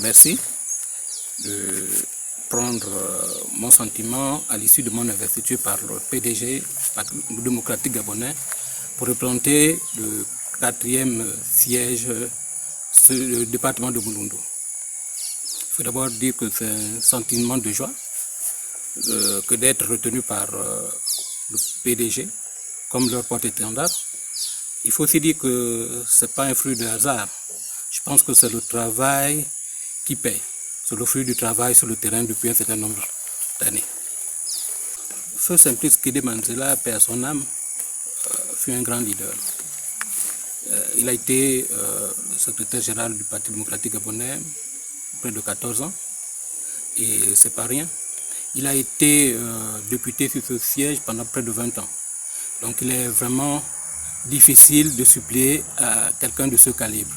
remercie de prendre mon sentiment à l'issue de mon investiture par le PDG, Parti démocratique gabonais, pour représenter le 4e siège sur le département de Mouloundou. Il faut d'abord dire que c'est un sentiment de joie que d'être retenu par le PDG comme leur porte-étendard. Il faut aussi dire que ce n'est pas un fruit de hasard. Je pense que c'est le travail qui paie. C'est le fruit du travail sur le terrain depuis un certain nombre d'années. Feu Simplice Kédé Manzela, paix à son âme, fut un grand leader. Il a été secrétaire général du Parti démocratique gabonais près de 14 ans, et c'est pas rien. Il a été député sur ce siège pendant près de 20 ans. Donc il est vraiment difficile de suppléer à quelqu'un de ce calibre.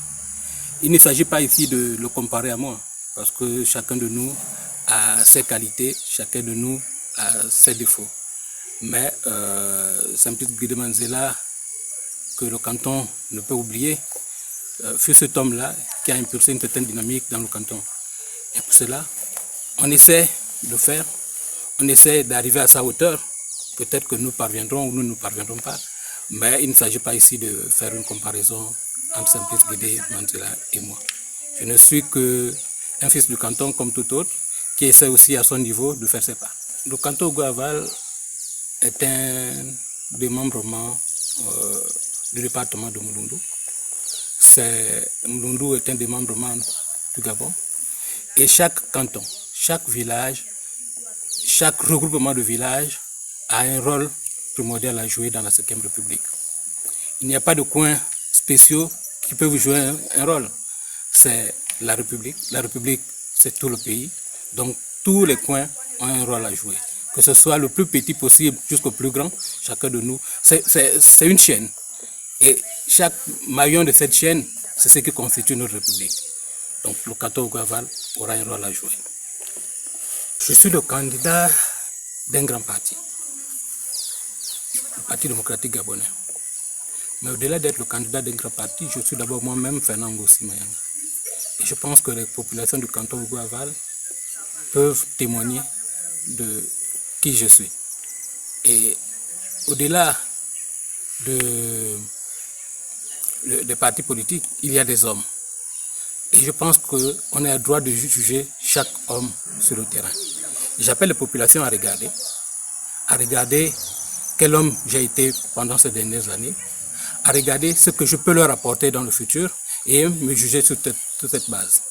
Il ne s'agit pas ici de le comparer à moi, parce que chacun de nous a ses qualités, chacun de nous a ses défauts. Mais Simplice Kédé Manzela, que le canton ne peut oublier, fut cet homme-là qui a impulsé une certaine dynamique dans le canton. Et pour cela, on essaie de faire, on essaie d'arriver à sa hauteur. Peut-être que nous parviendrons ou nous ne parviendrons pas, mais il ne s'agit pas ici de faire une comparaison entre Simplice Kédé Manzela et moi. Je ne suis qu'un fils du canton comme tout autre, qui essaie aussi à son niveau de faire ses pas. Le canton Ogo-Aval est un démembrement du département de Mouloundou. Mouloundou est un démembrement du Gabon. Et chaque canton, chaque village, chaque regroupement de villages a un rôle primordial à jouer dans la 5e République. Il n'y a pas de coins spéciaux qui peuvent jouer un rôle. C'est la République. La République, c'est tout le pays. Donc, tous les coins ont un rôle à jouer. Que ce soit le plus petit possible jusqu'au plus grand, chacun de nous, c'est une chaîne. Et chaque maillon de cette chaîne, c'est ce qui constitue notre République. Donc, le canton Ogo-Aval aura un rôle à jouer. Je suis le candidat d'un grand parti, le Parti démocratique gabonais. Mais au-delà d'être le candidat d'un grand parti, je suis d'abord moi-même Fernand Ngossi Mayanga. Et je pense que les populations du canton Ogo-Aval peuvent témoigner de qui je suis. Et au-delà des partis politiques, il y a des hommes. Et je pense qu'on a le droit de juger chaque homme sur le terrain. J'appelle les populations à regarder quel homme j'ai été pendant ces dernières années, à regarder ce que je peux leur apporter dans le futur et me juger sur cette base.